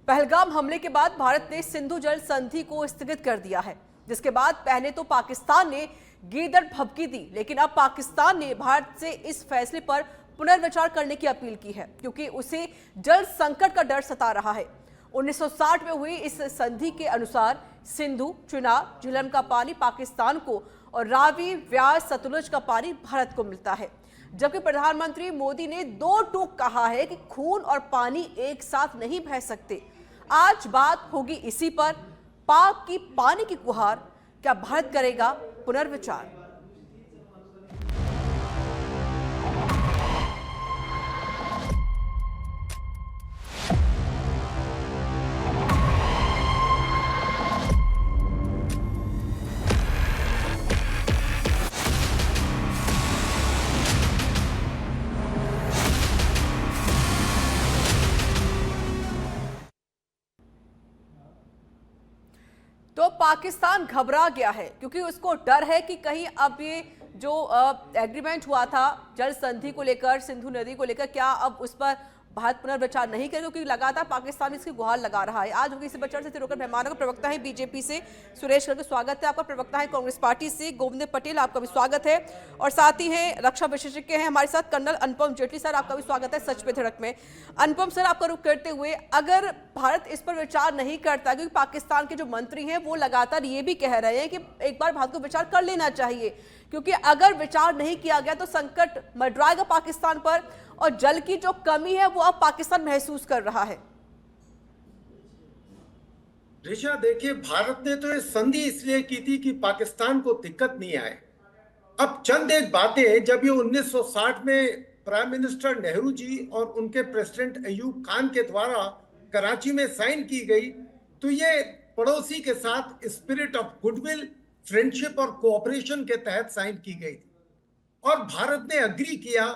पहलगाम हमले के बाद भारत ने सिंधु जल संधि को स्थगित कर दिया है, जिसके बाद पहले तो पाकिस्तान ने गीदड़ भभकी दी, लेकिन अब पाकिस्तान ने भारत से इस फैसले पर पुनर्विचार करने की अपील की है, क्योंकि उसे जल संकट का डर सता रहा है। 1960 में हुई इस संधि के अनुसार सिंधु, चिनाब, झेलम का पानी पाकिस्तान को और रावी, व्यास, सतलुज का पानी भारत को मिलता है। जबकि प्रधानमंत्री मोदी ने दो टूक कहा है कि खून और पानी एक साथ नहीं बह सकते। आज बात होगी इसी पर। पाक की पानी की गुहार, क्या भारत करेगा पुनर्विचार? तो पाकिस्तान घबरा गया है, क्योंकि उसको डर है कि कहीं अब ये जो एग्रीमेंट हुआ था जल संधि को लेकर, सिंधु नदी को लेकर, क्या अब उस पर भारत पुनर्विचार नहीं करेगा, क्योंकि लगातार पाकिस्तान इसकी गुहार लगा रहा है। आज होगी इसी पर चर्चा। रोकर मेहमानों का प्रवक्ता है बीजेपी से सुरेश गर्ग, स्वागत है आपका। प्रवक्ता है कांग्रेस पार्टी से गोविंद पटेल, आपका भी स्वागत है। और साथ ही हैं रक्षा विशेषज्ञ हैं हमारे साथ कर्नल अनुपम जेटली सर, आपका भी स्वागत है सच पे धड़क में। अनुपम सर, आपका रुख करते हुए, अगर भारत इस पर विचार नहीं करता, क्योंकि पाकिस्तान के जो मंत्री हैं वो लगातार ये भी कह रहे हैं कि एक बार भारत को विचार कर लेना चाहिए, क्योंकि अगर विचार नहीं किया गया तो संकट मंडराएगा पाकिस्तान पर, और जल की जो कमी है वो अब पाकिस्तान महसूस कर रहा है। ऋषा, देखिए, भारत ने तो ये संधि इसलिए की थी कि पाकिस्तान को दिक्कत नहीं आए। अब चंद एक बातें, जब ये 1960 में प्राइम मिनिस्टर नेहरू जी और उनके प्रेसिडेंट अयूब खान के द्वारा कराची में साइन की गई, तो ये पड़ोसी के साथ स्पिरिट ऑफ गुडविल, फ्रेंडशिप और कोऑपरेशन के तहत साइन की गई थी। और भारत ने अग्री किया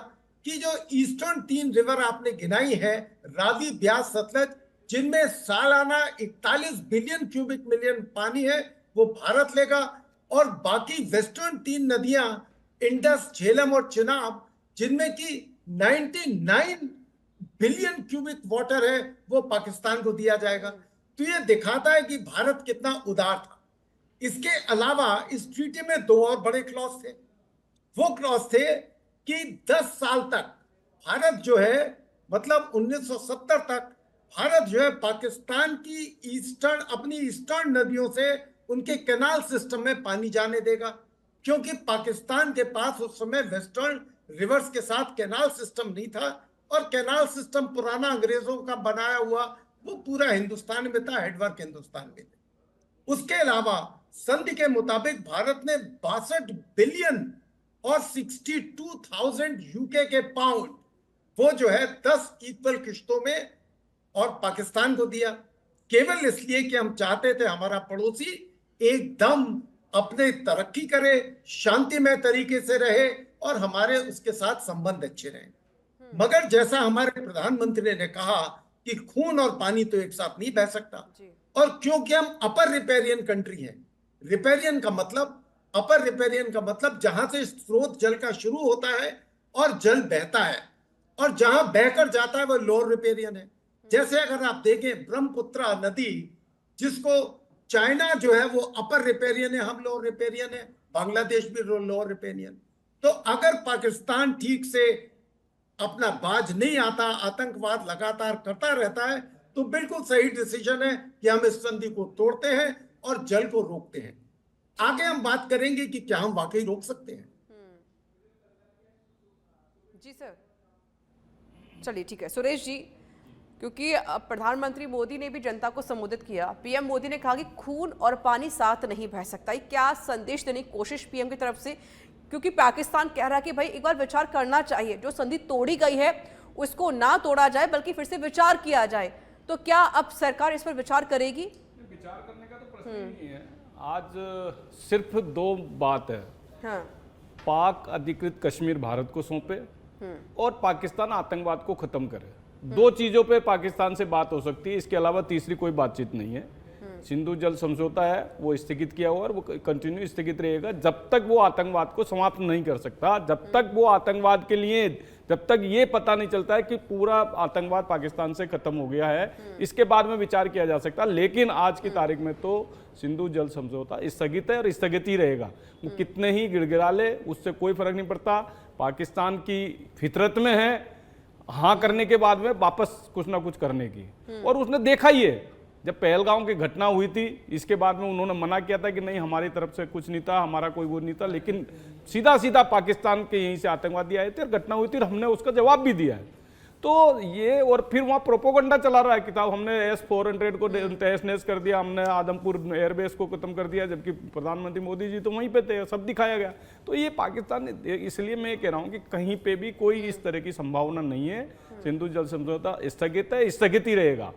कि जो ईस्टर्न 3 रिवर आपने गिनाई है, रावी, ब्यास, सतलज, जिनमें सालाना 41 बिलियन क्यूबिक मिलियन पानी है, वो भारत लेगा। और बाकी वेस्टर्न 3 नदियां, इंडस, झेलम और चिनाब, जिनमें कि 99 बिलियन क्यूबिक वाटर है, वो पाकिस्तान को दिया जाएगा। तो ये दिखाता है कि भारत कितना उदार था। इसके अलावा इस ट्रीटी में 2 और बड़े क्लॉज थे। वो क्लॉज थे कि 10 साल तक भारत जो है, मतलब 1970 तक भारत जो है पाकिस्तान की अपनी ईस्टर्न नदियों से उनके कैनाल सिस्टम में पानी जाने देगा, क्योंकि पाकिस्तान के पास उस समय वेस्टर्न रिवर्स के साथ कैनाल सिस्टम नहीं था, और कैनाल सिस्टम पुराना अंग्रेजों का बनाया हुआ वो पूरा हिंदुस्तान में था, हेडवर्क हिंदुस्तान में थे। उसके अलावा संधि के मुताबिक भारत ने 62 बिलियन और 62,000 यूके के पाउंड, वो जो है 10 इक्वल किश्तों में, और पाकिस्तान को दिया, केवल इसलिए कि हम चाहते थे हमारा पड़ोसी एकदम अपने तरक्की करे, शांतिमय तरीके से रहे और हमारे उसके साथ संबंध अच्छे रहे। मगर जैसा हमारे प्रधानमंत्री ने कहा कि खून और पानी तो एक साथ नहीं बह सकता, और क्योंकि हम अपर रिपेरियन कंट्री हैं, रिपेरियन का मतलब, अपर रिपेरियन का मतलब जहां से स्रोत जल का शुरू होता है और जल बहता है, और जहां बहकर जाता है वो लोअर रिपेरियन है। जैसे अगर आप देखें ब्रह्मपुत्र नदी, जिसको चाइना जो है वो अपर रिपेरियन है, हम लोअर रिपेरियन है, बांग्लादेश भी लोअर रिपेरियन। तो अगर पाकिस्तान ठीक से अपना बाज नहीं आता, आतंकवाद लगातार करता रहता है, तो बिल्कुल सही डिसीजन है कि हम इस संधि को तोड़ते हैं और जल को रोकते हैं। आगे हम बात करेंगे कि क्या हम वाकई रोक सकते हैं। जी सर, चलिए ठीक है। सुरेश जी, क्योंकि प्रधानमंत्री मोदी ने भी जनता को संबोधित किया, पीएम मोदी ने कहा कि खून और पानी साथ नहीं बह सकता। क्या संदेश देने की कोशिश पीएम की तरफ से, क्योंकि पाकिस्तान कह रहा है कि भाई एक बार विचार करना चाहिए, जो संधि तोड़ी गई है उसको ना तोड़ा जाए बल्कि फिर से विचार किया जाए। तो क्या अब सरकार इस पर विचार करेगी? विचार करने का तो प्रश्न ही नहीं है। आज सिर्फ 2 बात है। हाँ। पाक अधिकृत कश्मीर भारत को सौंपे और पाकिस्तान आतंकवाद को खत्म करे। 2 चीजों पे पाकिस्तान से बात हो सकती है, इसके अलावा तीसरी कोई बातचीत नहीं है। सिंधु जल समझौता है वो स्थगित किया हुआ और वो कंटिन्यू स्थगित रहेगा जब तक वो आतंकवाद को समाप्त नहीं कर सकता, जब तक वो आतंकवाद के लिए, जब तक ये पता नहीं चलता है कि पूरा आतंकवाद पाकिस्तान से खत्म हो गया है, इसके बाद में विचार किया जा सकता। लेकिन आज की तारीख में तो सिंधु जल समझौता स्थगित है और स्थगित ही रहेगा। वो कितने ही गिड़गिड़ा ले उससे कोई फर्क नहीं पड़ता। पाकिस्तान की फितरत में है हाँ करने के बाद में वापस कुछ ना कुछ करने की, और उसने देखा ही है। जब पहलगांव की घटना हुई थी इसके बाद में उन्होंने मना किया था कि नहीं हमारी तरफ से कुछ नहीं था, हमारा कोई वो नहीं था, लेकिन सीधा सीधा पाकिस्तान के यहीं से आतंकवादी आए थे और घटना हुई थी और हमने उसका जवाब भी दिया है। तो ये, और फिर वहाँ प्रोपोगंडा चला रहा है कि साहब हमने S-400 को तहस नहस कर दिया, हमने आदमपुर एयरबेस को खत्म कर दिया, जबकि प्रधानमंत्री मोदी जी तो वहीं पे थे, सब दिखाया गया। तो ये पाकिस्तान, इसलिए मैं कह रहा हूँ कि कहीं पे भी कोई इस तरह की संभावना नहीं है। सिंधु जल समझौता स्थगित है, स्थगित ही रहेगा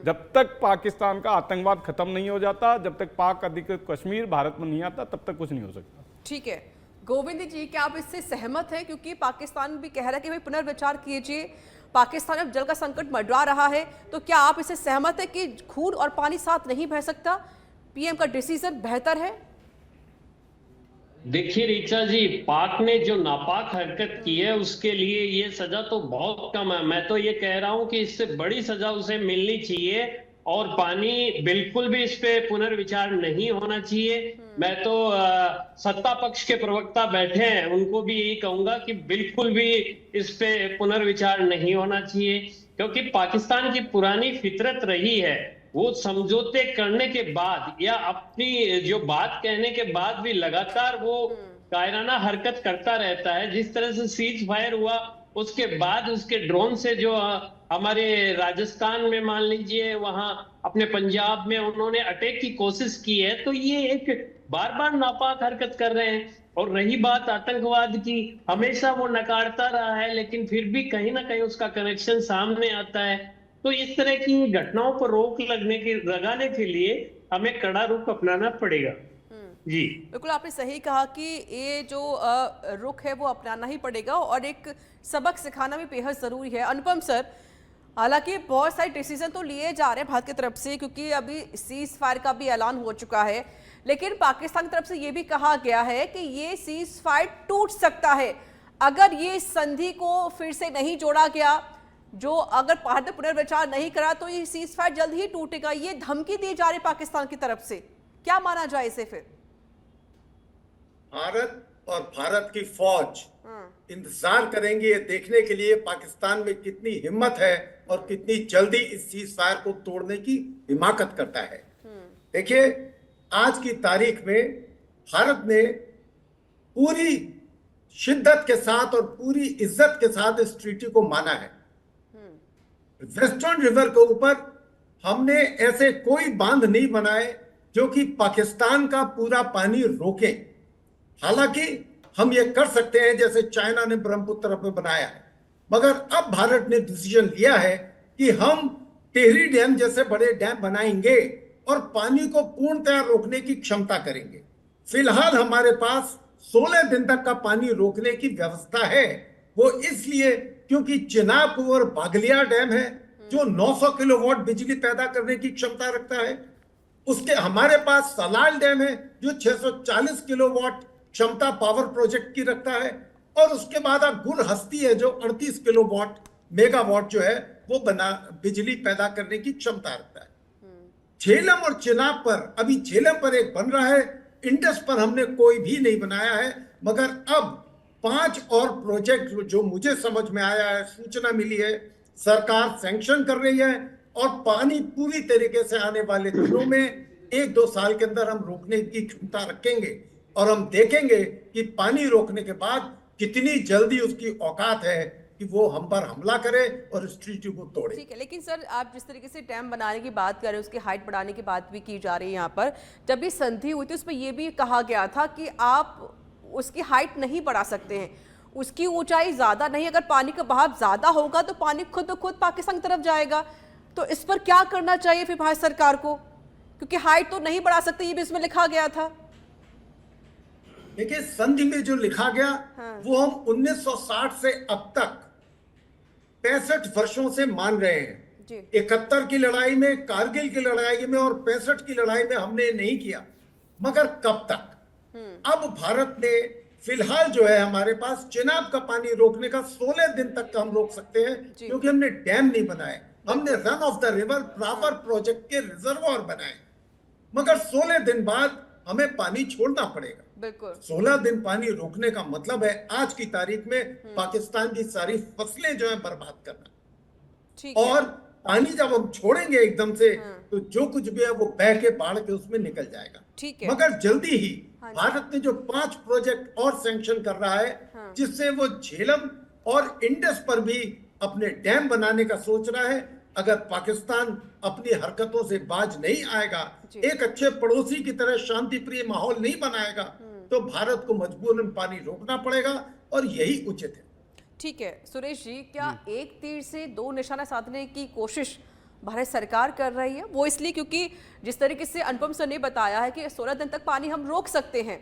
जब तक पाकिस्तान का आतंकवाद खत्म नहीं हो जाता, जब तक पाक अधिकृत कश्मीर भारत में नहीं आता, तब तक कुछ नहीं हो सकता। ठीक है गोविंद जी, क्या आप इससे सहमत हैं? क्योंकि पाकिस्तान भी कह रहा है कि भाई पुनर्विचार कीजिए, पाकिस्तान अब जल का संकट मंडरा रहा है, तो क्या आप इससे सहमत है कि खून और पानी साथ नहीं बह सकता, पीएम का डिसीजन बेहतर है? देखिए ऋचा जी, पाक ने जो नापाक हरकत की है उसके लिए ये सजा तो बहुत कम है। मैं तो ये कह रहा हूं कि इससे बड़ी सजा उसे मिलनी चाहिए और पानी बिल्कुल भी इस पे पुनर्विचार नहीं होना चाहिए। मैं तो सत्ता पक्ष के प्रवक्ता बैठे हैं उनको भी यही कहूंगा कि बिल्कुल भी इस पे पुनर्विचार नहीं होना चाहिए, क्योंकि पाकिस्तान की पुरानी फितरत रही है वो समझौते करने के बाद या अपनी जो बात कहने के बाद भी लगातार वो कायराना हरकत करता रहता है। जिस तरह से सीज फायर हुआ उसके बाद उसके ड्रोन से जो हमारे राजस्थान में मान लीजिए, वहां अपने पंजाब में उन्होंने अटैक की कोशिश की है, तो ये एक बार बार नापाक हरकत कर रहे हैं। और रही बात आतंकवाद की, हमेशा वो नकारता रहा है लेकिन फिर भी कहीं ना कहीं उसका कनेक्शन सामने आता है। तो इस तरह की घटनाओं पर रोक लगाने के लिए हमें कड़ा रुख अपनाना पड़ेगा। जी बिल्कुल, आपने सही कहा कि ये जो रुख है वो अपनाना ही पड़ेगा और एक सबक सिखाना भी बेहद जरूरी है। अनुपम सर, हालांकि बहुत सारे डिसीजन तो लिए जा रहे हैं भारत की तरफ से, क्योंकि अभी सीज फायर का भी ऐलान हो चुका है, लेकिन पाकिस्तान की तरफ से ये भी कहा गया है कि ये सीज फायर टूट सकता है अगर ये संधि को फिर से नहीं जोड़ा गया, जो अगर भारत ने पुनर्विचार नहीं करा तो ये सीज फायर जल्द ही टूटेगा। ये धमकी दी जा रही पाकिस्तान की तरफ से, क्या माना जाए इसे? फिर भारत और भारत की फौज इंतजार करेंगे ये देखने के लिए पाकिस्तान में कितनी हिम्मत है और कितनी जल्दी इस सीज फायर को तोड़ने की हिमाकत करता है। देखिए, आज की तारीख में भारत ने पूरी शिद्दत के साथ और पूरी इज्जत के साथ इस ट्रीटी को माना है। वेस्टर्न रिवर के ऊपर हमने ऐसे कोई बांध नहीं बनाए जो कि पाकिस्तान का पूरा पानी रोके। हालांकि हम ये कर सकते हैं जैसे चाइना ने ब्रह्मपुत्र में बनाया है, मगर अब भारत ने डिसीजन लिया है कि हम टिहरी डैम जैसे बड़े डैम बनाएंगे और पानी को पूर्णतः रोकने की क्षमता करेंगे। फिलहाल हमारे पास 16 दिन तक का पानी रोकने की व्यवस्था है। वो इसलिए क्योंकि चिनाब और बागलिया डैम है जो 900 किलोवाट बिजली पैदा करने की क्षमता रखता है। उसके हमारे पास सलाल डैम है जो 640 किलोवाट क्षमता पावर प्रोजेक्ट की रखता है, और उसके बाद अब गुर हस्ती है जो 38 किलोवाट मेगावाट जो है वो बिजली पैदा करने की क्षमता रखता है। झेलम और चिनाब पर, अभी झेलम पर एक बन रहा है, इंडस पर हमने कोई भी नहीं बनाया है, मगर अब 5 और प्रोजेक्ट जो मुझे समझ में आया है, सूचना मिली है, सरकार सैंक्शन कर रही है और पानी पूरी तरीके से आने वाले दिनों में 1-2 साल के अंदर हम रोकने की क्षमता रखेंगे और हम देखेंगे कि पानी रोकने के बाद कितनी जल्दी उसकी औकात है कि वो हम पर हमला करे और इस ट्रीटी को तोड़े। ठीक है, लेकिन सर आप जिस तरीके से डैम बनाने की बात कर रहे हैं, उसकी हाइट बढ़ाने की बात भी की जा रही है यहाँ पर, जब भी संधि हुई थी उसमें ये भी कहा गया था कि आप उसकी हाइट नहीं बढ़ा सकते हैं, उसकी ऊंचाई ज्यादा नहीं, अगर पानी का बहाव ज्यादा होगा तो पानी खुद ब खुद पाकिस्तान की तरफ जाएगा। तो इस पर क्या करना चाहिए फिर भारत सरकार को, क्योंकि हाइट तो नहीं बढ़ा सकते, ये भी इसमें लिखा गया था। देखिए, संधि में जो लिखा गया वो हम 1960 से अब तक 65 वर्षों से मान रहे हैं जी। 71 की लड़ाई में, कारगिल की लड़ाई में और 65 की लड़ाई में हमने नहीं किया, मगर कब तक? अब भारत ने फिलहाल जो है हमारे पास चिनाब का पानी रोकने का 16 दिन तक का हम रोक सकते हैं, जी। क्योंकि हमने डैम नहीं बनाए, हमने run of the river proper project के रिजर्वोयर बनाए, मगर 16 दिन बाद हमें पानी छोड़ना पड़ेगा। बिल्कुल। 16 दिन पानी रोकने का मतलब है आज की तारीख में पाकिस्तान की सारी फसलें जो है बर्बाद करना। ठीक है। और पानी जब हम छोड़ेंगे एकदम से, तो जो कुछ भी है वो बह के बाढ़ के उसमें निकल जाएगा। ठीक है। मगर जल्दी ही हाँ जी। भारत ने जो 5 प्रोजेक्ट और सैंक्शन कर रहा है, जिससे वो झेलम और इंडस पर भी अपने डैम बनाने का सोच रहा है। अगर पाकिस्तान अपनी हरकतों से बाज नहीं आएगा, एक अच्छे पड़ोसी की तरह शांति प्रिय माहौल नहीं बनाएगा, तो भारत को मजबूरन पानी रोकना पड़ेगा, और यही उचित है। ठीक है सुरेश जी, क्या एक तीर से दो निशाना साधने की कोशिश भारत सरकार कर रही है? वो इसलिए क्योंकि जिस तरीके से अनुपम सर ने बताया है कि 16 दिन तक पानी हम रोक सकते हैं,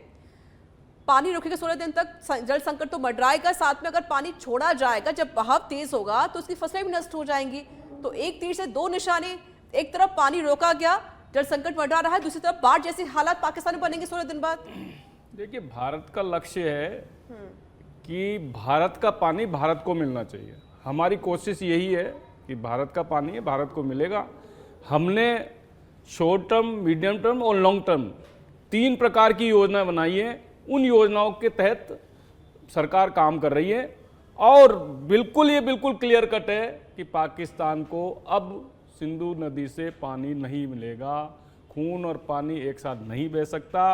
पानी रोकेगा 16 दिन तक, जल संकट तो मंडराएगा, साथ में अगर पानी छोड़ा जाएगा, जब बहाव तेज होगा तो उसकी फसलें भी नष्ट हो जाएंगी। तो एक तीर से दो निशाने, एक तरफ पानी रोका गया, जल संकट मंडरा रहा है, दूसरी तरफ बाढ़ जैसे हालात पाकिस्तान में बनेंगे 16 दिन बाद। देखिए, भारत का लक्ष्य है कि भारत का पानी भारत को मिलना चाहिए। हमारी कोशिश यही है कि भारत का पानी है, भारत को मिलेगा। हमने शॉर्ट टर्म, मीडियम टर्म और लॉन्ग टर्म 3 प्रकार की योजना बनाई है। उन योजनाओं के तहत सरकार काम कर रही है, और बिल्कुल क्लियर कट है कि पाकिस्तान को अब सिंधु नदी से पानी नहीं मिलेगा। खून और पानी एक साथ नहीं बह सकता।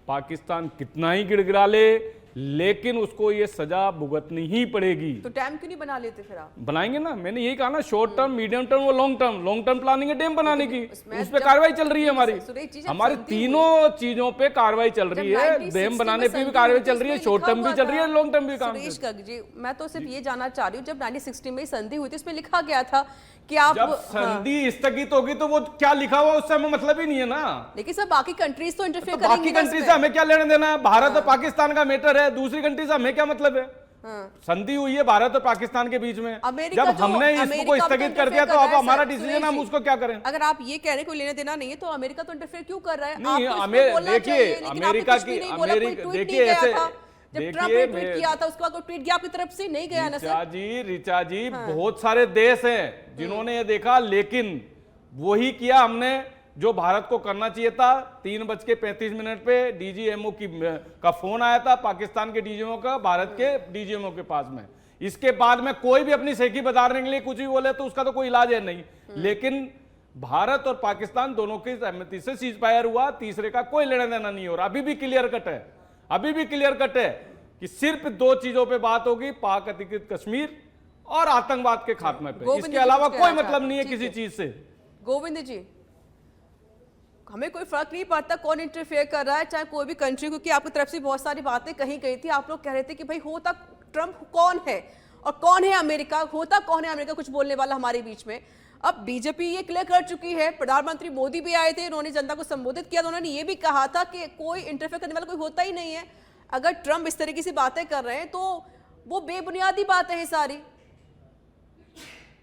पाकिस्तान कितना ही गिड़गिड़ा ले, लेकिन उसको ये सजा भुगतनी ही पड़ेगी। तो डैम क्यों नहीं बना लेते फिर आप? बनाएंगे ना, मैंने यही कहा ना, शॉर्ट टर्म, मीडियम टर्म और long term. Long term planning है डैम बनाने की, उस पर कार्रवाई चल रही है हमारी तीनों चीजों पे कार्रवाई चल रही है। डैम बनाने पे भी कार्रवाई चल रही है, शॉर्ट टर्म भी चल रही है, लॉन्ग टर्म भी काम। सुरेश गर्ग जी, मैं तो सिर्फ ये जानना चाह रही हूँ, जब 1960 में संधि हुई थी, इसमें लिखा गया था कि आप, जब संधि स्थगित होगी तो वो क्या लिखा हुआ उससे हमें मतलब ही नहीं है ना। लेकिन सर बाकी कंट्रीज तो इंटरफेयर तो बाकी कंट्री से हमें क्या लेना देना है? भारत और पाकिस्तान का मैटर है, दूसरी कंट्री से हमें क्या मतलब है? संधि हुई है भारत और पाकिस्तान के बीच में, जब हमने इसको स्थगित कर दिया तो अब हमारा डिसीजन, हम उसको क्या करें? अगर आप ये कह रहे को लेने देना नहीं है, तो अमेरिका तो इंटरफेयर क्यों कर रहा है? नहीं, देखिए अमेरिका की, देखिए ऐसे, जब ट्रम्प ने ट्वीट किया था, उसके बाद कोई ट्वीट गया आपकी तरफ से? नहीं गया ना सर। ऋचा जी, बहुत सारे देश हैं जिन्होंने ये देखा, लेकिन वही किया हमने जो भारत को करना चाहिए था। 3:35 पे डीजीएमओ का फोन आया था, पाकिस्तान के डीजीएमओ का, भारत के डीजीएमओ के पास में। इसके बाद में कोई भी अपनी सेकी बधारने के लिए कुछ भी बोले तो उसका तो कोई इलाज है नहीं। लेकिन भारत और पाकिस्तान दोनों की सहमति से सीज फायर हुआ, तीसरे का कोई लेना देना नहीं हो रहा। अभी भी क्लियर कट है, अभी भी क्लियर कट है कि सिर्फ 2 चीजों पे बात होगी, पाक अधिकृत कश्मीर और आतंकवाद के खात्मे पे। इसके अलावा कोई मतलब नहीं है किसी चीज से। गोविंद जी, हमें कोई फर्क नहीं पड़ता कौन इंटरफेयर कर रहा है, चाहे कोई भी कंट्री, क्योंकि आपकी तरफ से बहुत सारी बातें कही गई थी। आप लोग कह रहे थे कि भाई होता ट्रम्प कौन है और कौन है अमेरिका, होता कौन है अमेरिका कुछ बोलने वाला हमारे बीच में। अब बीजेपी ये क्लियर कर चुकी है, प्रधानमंत्री मोदी भी आए थे, उन्होंने जनता को संबोधित किया, तो उन्होंने ये भी कहा था कि कोई इंटरफेयर करने वाला कोई होता ही नहीं है। अगर ट्रम्प इस तरीके से बातें कर रहे हैं तो वो बेबुनियादी बातें हैं सारी।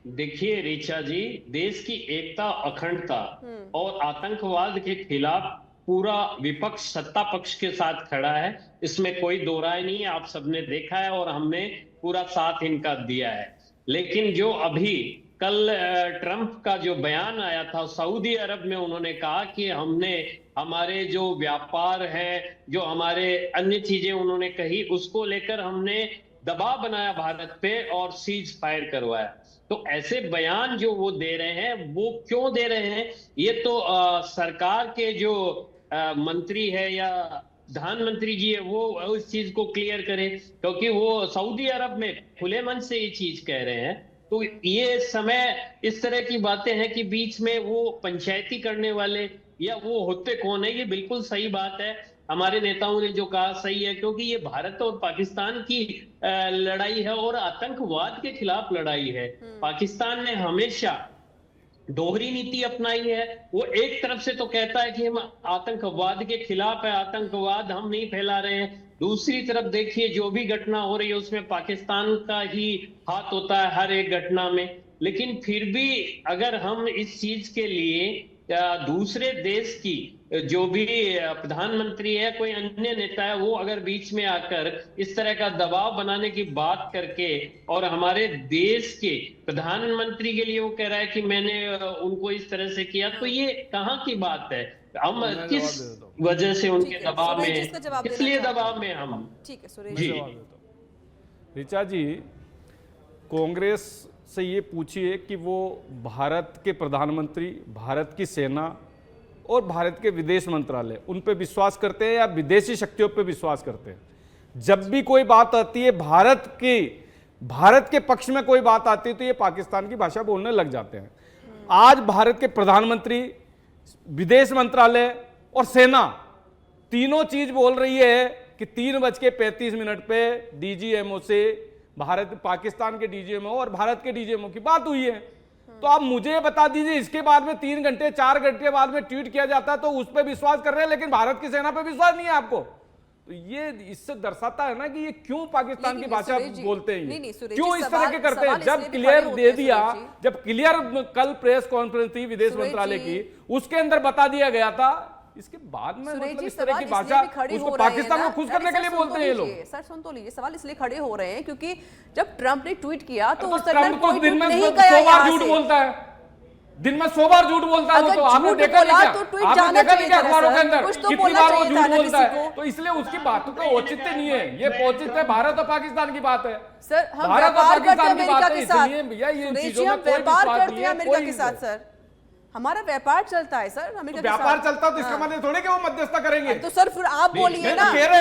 देखिए ऋचा जी, देश की एकता, अखंडता और आतंकवाद के खिलाफ पूरा विपक्ष सत्ता पक्ष के साथ खड़ा है, इसमें कोई दो राय नहीं है। आप सबने देखा है और हमने पूरा साथ इनका दिया है। लेकिन जो अभी कल ट्रंप का जो बयान आया था, सऊदी अरब में उन्होंने कहा कि हमने हमारे जो व्यापार है, जो हमारे अन्य चीजें उन्होंने कही, उसको लेकर हमने दबाव बनाया भारत पे और सीज फायर करवाया। तो ऐसे बयान जो वो दे रहे हैं, वो क्यों दे रहे हैं? ये तो सरकार के जो मंत्री है या प्रधानमंत्री जी है, वो उस चीज को क्लियर करें, क्योंकि वो सऊदी अरब में खुले मन से ये चीज कह रहे हैं। तो ये समय इस तरह की बातें हैं कि बीच में वो पंचायती करने वाले या वो होते कौन है? ये बिल्कुल सही बात है, हमारे नेताओं ने जो कहा सही है, क्योंकि ये भारत और पाकिस्तान की लड़ाई है और आतंकवाद के खिलाफ लड़ाई है। पाकिस्तान ने हमेशा दोहरी नीति अपनाई है। वो एक तरफ से तो कहता है कि हम आतंकवाद के खिलाफ है, आतंकवाद हम नहीं फैला रहे हैं, दूसरी तरफ देखिए जो भी घटना हो रही है उसमें पाकिस्तान का ही हाथ होता है हर एक घटना में। लेकिन फिर भी अगर हम इस चीज के लिए दूसरे देश की जो भी प्रधानमंत्री है, कोई अन्य नेता है, वो अगर बीच में आकर इस तरह का दबाव बनाने की बात करके और हमारे देश के प्रधानमंत्री के लिए वो कह रहा है कि मैंने उनको इस तरह से किया, तो ये कहाँ की बात है? हम किस वजह से उनके दबाव में, किस लिए दबाव में हम? ठीक है सुरेश जी। ऋचा जी, कांग्रेस से ये पूछिए कि वो भारत के प्रधानमंत्री, भारत की सेना और भारत के विदेश मंत्रालय, उन पे विश्वास करते हैं या विदेशी शक्तियों पे विश्वास करते हैं? जब भी कोई बात आती है भारत के पक्ष में कोई बात आती है तो ये पाकिस्तान की भाषा बोलने लग जाते हैं। आज भारत के प्रधानमंत्री, विदेश मंत्रालय और सेना तीनों चीज बोल रही है कि 3:35 पे डीजीएमओ से पाकिस्तान के डीजीएमओ और भारत के डीजीएमओ की बात हुई है। तो आप मुझे बता दीजिए, इसके बाद में 3 घंटे 4 घंटे बाद में ट्वीट किया जाता है तो उस पर विश्वास कर रहे हैं, लेकिन भारत की सेना पर विश्वास नहीं है आपको। तो ये इससे दर्शाता है ना कि ये क्यों पाकिस्तान की भाषा बोलते हैं, क्यों इस तरह के करते हैं। जब क्लियर दे दिया, जब क्लियर कल प्रेस कॉन्फ्रेंस थी विदेश मंत्रालय की, उसके अंदर बता दिया गया था, इसके बाद में मतलब इस तरह की भाषा उसको पाकिस्तान को खुश करने के लिए बोलते हैं ये लोग। सर सुन तो लीजिए, सवाल इसलिए खड़े हो रहे हैं क्योंकि जब ट्रंप ने ट्वीट किया तो उस ट्रंप तो दिन में 100 बार झूठ बोलता है, दिन में 100 बार झूठ बोलता है। तो आपने देखा नहीं क्या? आपने देखा नहीं क्या अखबारों के अंदर कितनी बार वो झूठ बोलता है? तो इसलिए उसकी बातों का औचित्य नहीं है। ये औचित्य भारत और पाकिस्तान की बात है। सर हम भारत और व्यापार करते हैं पाकिस्तान की अमेरिका बात के है, साथ, इसलिए भैया ये इन सुरेश चीजों जी, में हम कोई व्यापार विश्वास करते नहीं हैं है। अमेरिका कोई के साथ सर, हमारा व्यापार चलता है सर अमेरिका के साथ। व्यापार चलता है तो इसका मतलब थोड़ी कि वो मध्यस्थता करेंगे। तो सर फिर आप बोलिए ना, कह रहे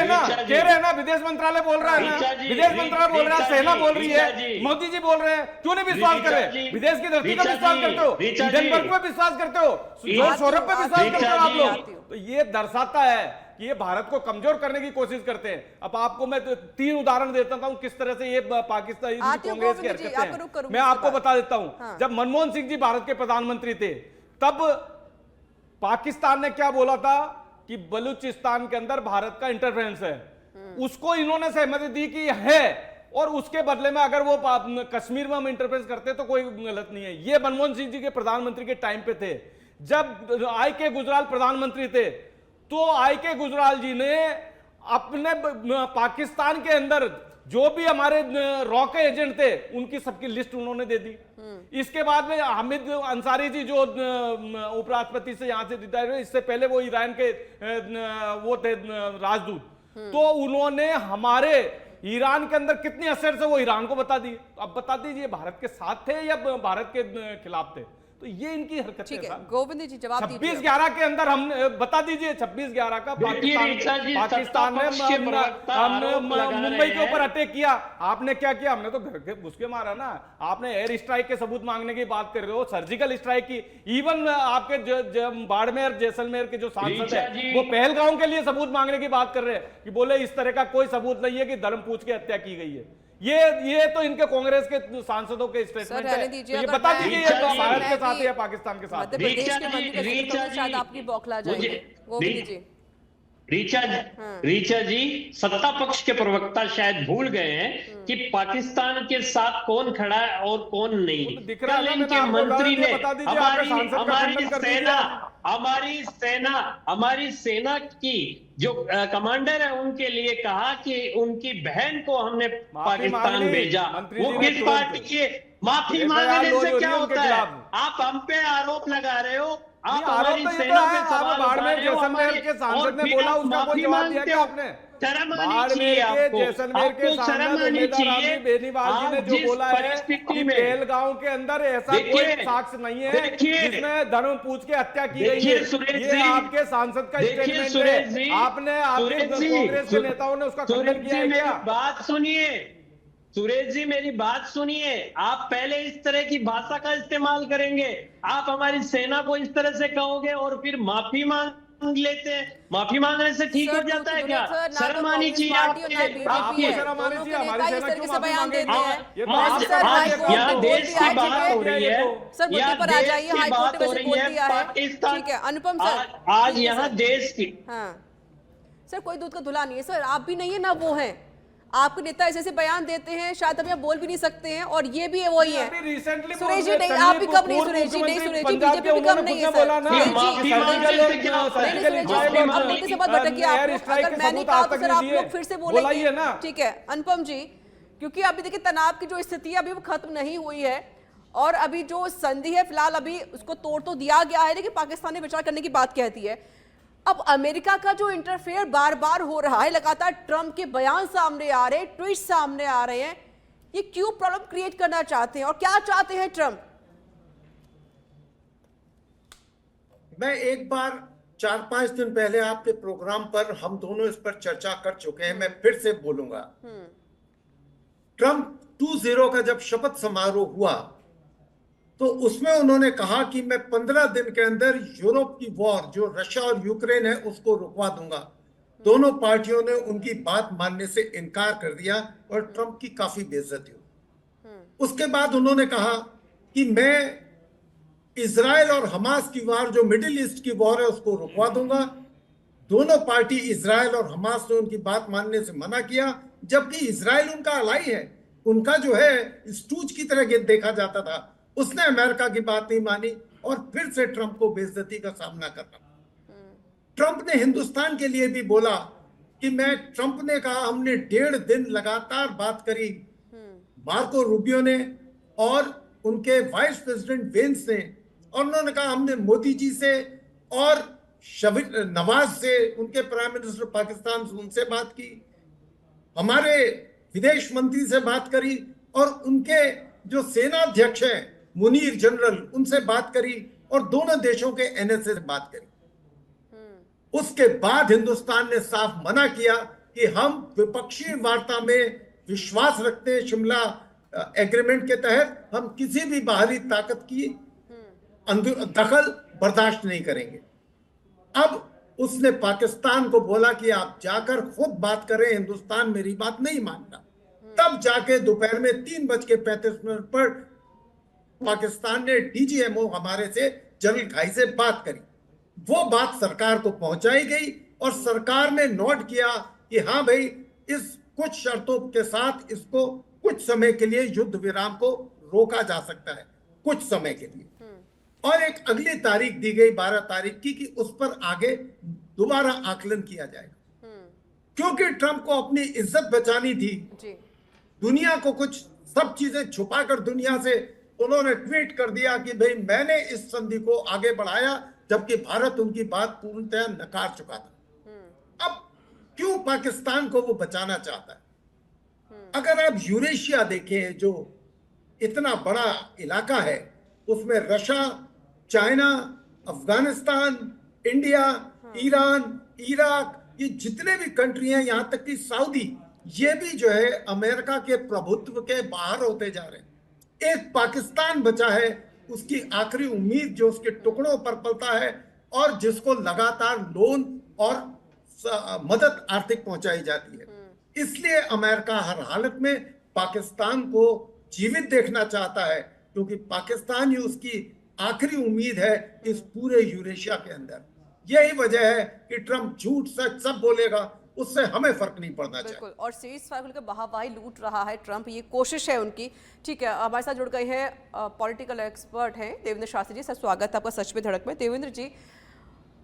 हैं ना, विदेश मंत्रालय बोल रहा है ना, विदेश मंत्रालय बोल रहा है, सेना बोल रही है, मोदी जी बोल रहे हैं, क्यों नहीं विश्वास कर रहे? विदेश की धरती पर विश्वास करते हो, हिंडनबर्ग पे विश्वास करते हो, जॉर्ज सोरोस पे विश्वास करते हो आप लोग। तो ये दर्शाता है कि ये भारत को कमजोर करने की कोशिश करते हैं। अब आपको मैं 3 उदाहरण देता हूं किस तरह से ये पाकिस्तान कांग्रेस की हरकतें हैं। मैं आपको बता देता हूं, जब मनमोहन सिंह जी भारत के प्रधानमंत्री थे तब पाकिस्तान ने क्या बोला था कि बलूचिस्तान के अंदर भारत का इंटरफेरेंस है, उसको इन्होंने सहमति दी कि है, और उसके बदले में अगर वो कश्मीर में हम इंटरफेरेंस करते तो कोई गलत नहीं है। ये मनमोहन सिंह जी के प्रधानमंत्री के टाइम पे थे। जब आई के गुजराल प्रधानमंत्री थे तो आई के गुजराल जी ने अपने पाकिस्तान के अंदर जो भी हमारे रॉ के एजेंट थे उनकी सबकी लिस्ट उन्होंने दे दी। इसके बाद में हामिद अंसारी जी जो उपराष्ट्रपति से यहां से रिटायर हुए, इससे पहले वो ईरान के वो थे राजदूत, तो उन्होंने हमारे ईरान के अंदर कितनी असेट्स है वो ईरान को बता दी। अब बता दीजिए भारत के साथ थे या भारत के खिलाफ थे? तो ये इनकी हरकत है। गोविंद जी जवाब दीजिए। 26/11 के अंदर हम बता दीजिए, 26/11 का पाकिस्तान ने मुंबई के ऊपर अटैक किया। आपने क्या किया? हमने तो घर के घुसके मारा ना। आपने एयर स्ट्राइक के सबूत मांगने की बात कर रहे हो, सर्जिकल स्ट्राइक की। इवन आपके बाड़मेर जैसलमेर के जो सांसद है वो पहलगांव के लिए सबूत मांगने की बात कर रहे हैं कि बोले इस तरह का कोई सबूत नहीं है कि धर्म पूछ के हत्या की गई है। ये तो इनके कांग्रेस के सांसदों के स्टेटमेंट है। तो ये बता दीजिए ये भारत के साथ है या पाकिस्तान के साथ? मध्य प्रदेश के मंत्री का शायद आपकी बौखला जाएगी। गोविंद जी, रीचा जी, सत्ता पक्ष के प्रवक्ता शायद भूल गए हैं कि पाकिस्तान के साथ कौन खड़ा है और कौन नहीं। कल इनके मंत्री ने हमारी सेना की जो कमांडर है उनके लिए कहा कि उनकी बहन को हमने पाकिस्तान भेजा। वो किस पार्टी के? माफी मांगने से क्या होता है? आप हम पे आरोप लगा रहे हो। आप हमारी सेना पे सवाल उठा रहे हो। जैसलमेर के सांसद ने बोला, उसका कोई जवाब दिया क्या आपने? शर्म आनी चाहिए आपको। आपको शर्म आनी चाहिए। बेनीवाल जी ने जो बोला है कि पहलगांव के अंदर ऐसा कोई साक्ष्य नहीं है जिसमें धर्म पूछ के हत्या की गई है। ये आपके सांसद का स्टेटमेंट है। आपने कांग्रेस के नेताओं ने उसका खंडन किया है क्या? बात सुनिए सुरेश जी, मेरी बात सुनिए। आप पहले इस तरह की भाषा का इस्तेमाल करेंगे, आप हमारी सेना को इस तरह से कहोगे और फिर माफी मांग लेते हैं। माफी मांगने से ठीक हो जाता है क्या? शर्म आनी चाहिए आपको। शर्म आनी चाहिए। हमारी सेना क्यों माफी मांगेगी? यहाँ देश की बात हो रही है, पाकिस्तान। ठीक है अनुपम सर, आज यहाँ देश की सर कोई दूध का धुला नहीं है सर, आप भी नहीं है ना वो है। आपके नेता ऐसे ऐसे बयान देते हैं, शायद हम यहाँ बोल भी नहीं सकते हैं, और ये भी वही है। अभी रिसेंटली सुरेश जी नहीं, आप भी कम नहीं, सुरेश जी नहीं, सुरेश जी बीजेपी भी कम नहीं है सर। मुद्दे से मत भटकिए आप, अगर मैंने कहा तो सर आप लोग फिर से बोलेंगे ना, ठीक है अनुपम जी, क्योंकि अभी देखिए तनाव की जो स्थिति है अभी वो खत्म नहीं हुई है, और अभी जो संधि है फिलहाल अभी उसको तोड़ तो दिया गया है, लेकिन पाकिस्तान ने विचार करने की बात कहती है। अब अमेरिका का जो इंटरफेयर बार बार हो रहा है, लगातार ट्रंप के बयान सामने आ रहे हैं, ट्वीट सामने आ रहे हैं, ये क्यों प्रॉब्लम क्रिएट करना चाहते हैं और क्या चाहते हैं ट्रंप? मैं एक बार 4-5 दिन पहले आपके प्रोग्राम पर हम दोनों इस पर चर्चा कर चुके हैं, मैं फिर से बोलूंगा। ट्रंप 2-0 का जब शपथ समारोह हुआ तो उसमें उन्होंने कहा कि मैं 15 दिन के अंदर यूरोप की वॉर जो रशिया और यूक्रेन है उसको रुकवा दूंगा। दोनों पार्टियों ने उनकी बात मानने से इनकार कर दिया और ट्रंप की काफी बेइज्जती हुई। उसके बाद उन्होंने कहा कि मैं इजराइल और हमास की वॉर जो मिडिल ईस्ट की वॉर है उसको रुकवा दूंगा। दोनों पार्टी इजराइल और हमास ने उनकी बात मानने से मना किया, जबकि इजराइल उनका अलाई है, उनका जो है स्टूज की तरह देखा जाता था। उसने अमेरिका की बात नहीं मानी और फिर से ट्रंप को बेइज्जती का सामना करना। ट्रंप ने हिंदुस्तान के लिए भी बोला कि ट्रंप ने कहा हमने 1.5 दिन लगातार बात करी, मार्को रूबियो ने और उनके वाइस प्रेसिडेंट वेंस ने, और उन्होंने कहा हमने मोदी जी से और नवाज से, उनके प्राइम मिनिस्टर पाकिस्तान से, उनसे बात की, हमारे विदेश मंत्री से बात करी, और उनके जो सेना अध्यक्ष हैं मुनीर जनरल, उनसे बात करी, और दोनों देशों के एनएसए से बात करी। उसके बाद हिंदुस्तान ने साफ मना किया कि हम विपक्षी वार्ता में विश्वास रखते हैं, शिमला एग्रीमेंट के तहत हम किसी भी बाहरी ताकत की दखल बर्दाश्त नहीं करेंगे। अब उसने पाकिस्तान को बोला कि आप जाकर खुद बात करें, हिंदुस्तान मेरी बात नहीं मानता। तब जाके दोपहर में 3:35 पर पाकिस्तान ने डीजीएमओ हमारे से जनरल घाई से बात करी। वो बात सरकार को पहुंचाई गई और सरकार ने नोट किया कि हाँ भाई, इस कुछ शर्तों के साथ इसको कुछ समय के लिए युद्ध विराम को रोका जा सकता है, कुछ समय के लिए। और एक अगली तारीख दी गई 12 तारीख की कि उस पर आगे दोबारा आकलन किया जाएगा, क्योंकि ट्रंप को अपनी इज्जत बचानी थी। दुनिया को कुछ सब चीजें छुपाकर दुनिया से उन्होंने ट्वीट कर दिया कि भाई मैंने इस संधि को आगे बढ़ाया, जबकि भारत उनकी बात पूर्णतः नकार चुका था। अब क्यों पाकिस्तान को वो बचाना चाहता है? अगर आप यूरेशिया देखें, जो इतना बड़ा इलाका है, उसमें Russia, China, Afghanistan, India, Iran, Iraq, ये जितने भी कंट्री हैं, यहां तक कि सऊदी, ये भी जो है अमेरिका के प्रभुत्व के बाहर होते जा रहे हैं। एक पाकिस्तान बचा है, उसकी आखिरी उम्मीद जो उसके टुकड़ों पर पलता है और जिसको लगातार लोन और मदद आर्थिक पहुंचाई जाती है। इसलिए अमेरिका हर हालत में पाकिस्तान को जीवित देखना चाहता है, क्योंकि पाकिस्तान ही उसकी आखिरी उम्मीद है इस पूरे यूरेशिया के अंदर। यही वजह है कि ट्रंप झूठ सच सब बोलेगा, उससे हमें फर्क नहीं पड़ना चाहिए। और सीज फायर का बहावाही लूट रहा है ट्रंप, ये कोशिश है उनकी। ठीक है, हमारे साथ जुड़ गए हैं पॉलिटिकल एक्सपर्ट हैं देवेंद्र शास्त्री जी। सर स्वागत है आपका सच पे धड़क में। देवेंद्र जी,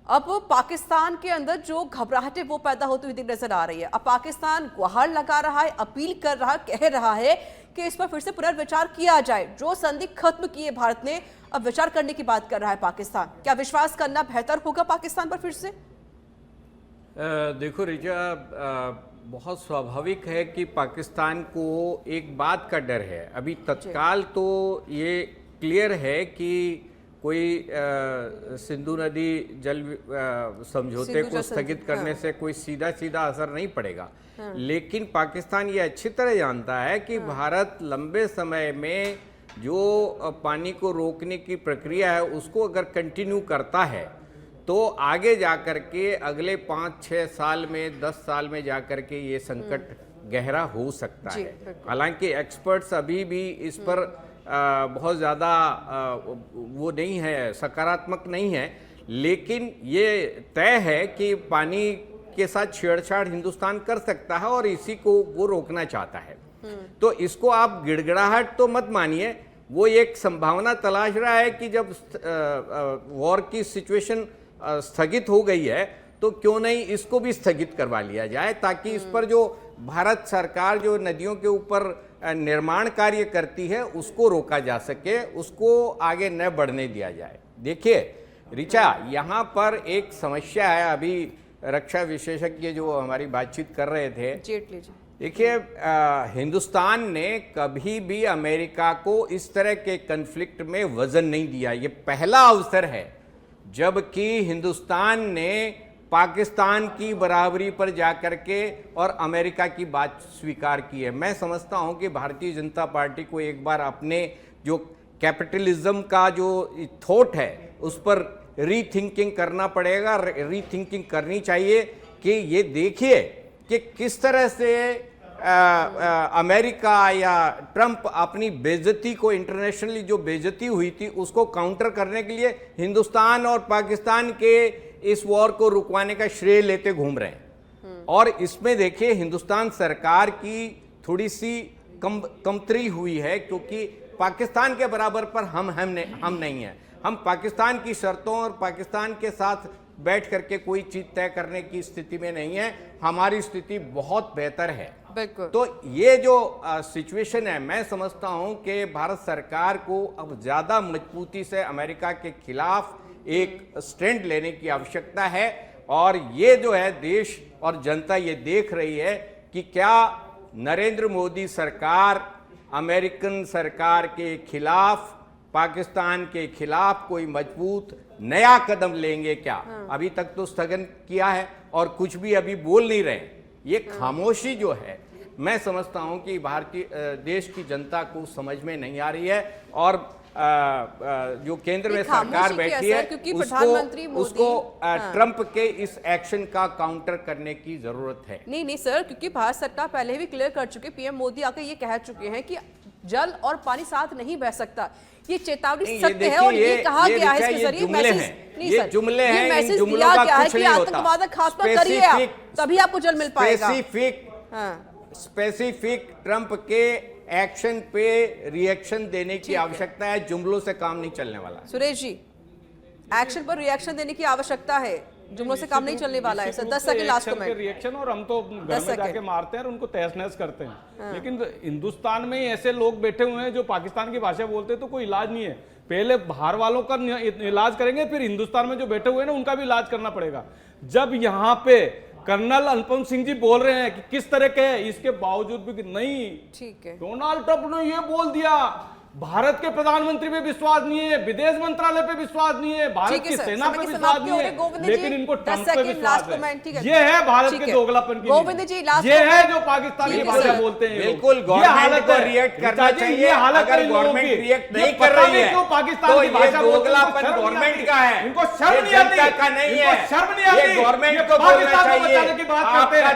अब पाकिस्तान के अंदर जो घबराहट है वो पैदा होती हुई नजर आ रही है। अब पाकिस्तान गुहार लगा रहा है, अपील कर रहा, कह रहा है कि इस पर फिर से पुनर्विचार किया जाए। जो संधि खत्म की है भारत ने, अब विचार करने की बात कर रहा है पाकिस्तान। क्या विश्वास करना बेहतर होगा पाकिस्तान पर फिर से? देखो रिचा, बहुत स्वाभाविक है कि पाकिस्तान को एक बात का डर है। अभी तत्काल तो ये क्लियर है कि कोई सिंधु नदी जल समझौते को स्थगित करने से कोई सीधा असर नहीं पड़ेगा। लेकिन पाकिस्तान ये अच्छी तरह जानता है कि भारत लंबे समय में जो पानी को रोकने की प्रक्रिया है उसको अगर कंटिन्यू करता है तो आगे जाकर के अगले 5-6 साल में 10 साल में जाकर के ये संकट गहरा हो सकता है। हालांकि एक्सपर्ट्स अभी भी इस पर बहुत ज़्यादा वो नहीं है, सकारात्मक नहीं है, लेकिन ये तय है कि पानी के साथ छेड़छाड़ हिंदुस्तान कर सकता है और इसी को वो रोकना चाहता है। तो इसको आप गिड़गिड़ाहट तो मत मानिए, वो एक संभावना तलाश रहा है कि जब वॉर की सिचुएशन स्थगित हो गई है तो क्यों नहीं इसको भी स्थगित करवा लिया जाए, ताकि इस पर जो भारत सरकार जो नदियों के ऊपर निर्माण कार्य करती है उसको रोका जा सके, उसको आगे न बढ़ने दिया जाए। देखिए ऋचा, यहाँ पर एक समस्या है, अभी रक्षा विशेषज्ञ जो हमारी बातचीत कर रहे थे, जेटली जी, देखिए हिंदुस्तान ने कभी भी अमेरिका को इस तरह के कन्फ्लिक्ट में वजन नहीं दिया। ये पहला अवसर है जबकि हिंदुस्तान ने पाकिस्तान की बराबरी पर जाकर के और अमेरिका की बात स्वीकार की है। मैं समझता हूं कि भारतीय जनता पार्टी को एक बार अपने जो कैपिटलिज्म का जो थॉट है उस पर रीथिंकिंग करना पड़ेगा, रीथिंकिंग करनी चाहिए कि ये देखिए कि किस तरह से अमेरिका या ट्रंप अपनी बेइज्जती को, इंटरनेशनली जो बेइज्जती हुई थी उसको काउंटर करने के लिए हिंदुस्तान और पाकिस्तान के इस वॉर को रुकवाने का श्रेय लेते घूम रहे हैं। और इसमें देखिए हिंदुस्तान सरकार की थोड़ी सी कमतरी हुई है, क्योंकि पाकिस्तान के बराबर पर हम नहीं हैं। हम पाकिस्तान की शर्तों और पाकिस्तान के साथ बैठ करके कोई चीज तय करने की स्थिति में नहीं है। हमारी स्थिति बहुत बेहतर है। बिल्कुल। तो ये जो सिचुएशन है, मैं समझता हूं कि भारत सरकार को अब ज्यादा मजबूती से अमेरिका के खिलाफ एक स्टैंड लेने की आवश्यकता है। और ये जो है देश और जनता ये देख रही है कि क्या नरेंद्र मोदी सरकार अमेरिकन सरकार के खिलाफ, पाकिस्तान के खिलाफ कोई मजबूत नया कदम लेंगे क्या। अभी तक तो स्थगन किया है और कुछ भी अभी बोल नहीं रहे। ये खामोशी जो है, मैं समझता हूं कि भारतीय देश की जनता को समझ में नहीं आ रही है। और जो केंद्र में सरकार बैठी है उसको ट्रंप के इस एक्शन का काउंटर करने की जरूरत है। नहीं सर, क्योंकि भारत सरकार पहले भी क्लियर कर चुके, पीएम मोदी आकर ये कह चुके हैं कि जल और पानी साथ नहीं बह सकता। ये चेतावनी सत्य है और ये कहा गया है इसके जरिए मैसेज, नहीं सर, जुमले हैं, ये मैसेज दिया गया है कि आतंकवाद का खात्मा करिए आप, तभी आपको जल मिल पाएगा। स्पेसिफिक ट्रंप के एक्शन पे रिएक्शन देने की आवश्यकता है, जुमलों से काम नहीं चलने वाला। सुरेश जी, एक्शन पर रिएक्शन देने की आवश्यकता है, जुमलों से काम नहीं चलने वाला है sir. 10 second last comment. Reaction, और हम तो घर में जाके मारते हैं और उनको तहस नहस करते हैं। लेकिन हिंदुस्तान में ऐसे लोग बैठे हुए हैं जो पाकिस्तान की भाषा बोलते हैं, तो कोई इलाज नहीं है। पहले बाहर वालों का इलाज करेंगे, फिर हिंदुस्तान में जो बैठे हुए हैं ना उनका भी इलाज करना पड़ेगा। जब यहाँ पे कर्नल अनुपम सिंह जी बोल रहे हैं कि किस तरह के है, इसके बावजूद भी नहीं, ठीक है, डोनाल्ड ट्रंप ने ये बोल दिया, भारत के प्रधानमंत्री पे विश्वास नहीं है, विदेश मंत्रालय पे विश्वास नहीं है, भारत की सेना पे विश्वास नहीं है, लेकिन इनको ट्रंप पे विश्वास है। ये है भारत के दोगलापन की, गोविंद जी लास्ट, ये है जो पाकिस्तान की भाषा बोलते हैं। बिल्कुल, गवर्नमेंट को रिएक्ट करना चाहिए। ये हालत अगर गवर्नमेंट रिएक्ट नहीं कर रही है तो पाकिस्तान की भाषा दोगलापन गवर्नमेंट का है, इनको शर्म नहीं आती, का नहीं है, शर्म नहीं आती। गवर्नमेंट को बोलना चाहिए की बात करते हैं,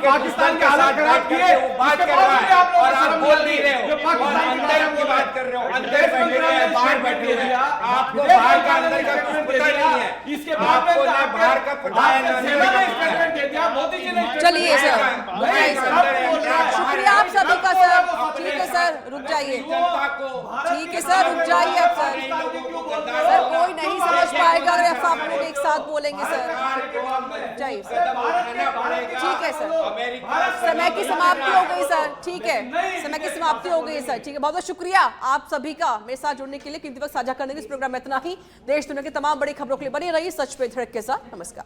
पाकिस्तान के हालात खराब किए, बात कर रहा है और आप बोल नहीं रहे हो, पाकिस्तान की बात कर रहे हो, बाहर बैठे हुए, आपको बाहर का अंदर का कुछ पता नहीं है। इसके आपको ना बाहर का पता है ना मोदी जी ने। चलिए सर, शुक्रिया आप सभी का सर। ठीक है सर, रुक जाइए, ठीक है सर, रुक जाइए अब सर। सर कोई नहीं समझ पाएगा अगर आप लोग एक साथ बोलेंगे सर। जाइए सर, ठीक है सर, समय की समाप्ति हो गई सर। ठीक है, समय की समाप्ति हो गई सर। ठीक है, बहुत बहुत शुक्रिया आप सभी का मेरे साथ जुड़ने के लिए, कीमती वक्त साझा करने के लिए। इस प्रोग्राम में इतना ही। देश दुनिया की तमाम बड़ी खबरों के लिए बनी रही सच पे धड़क के साथ। नमस्कार।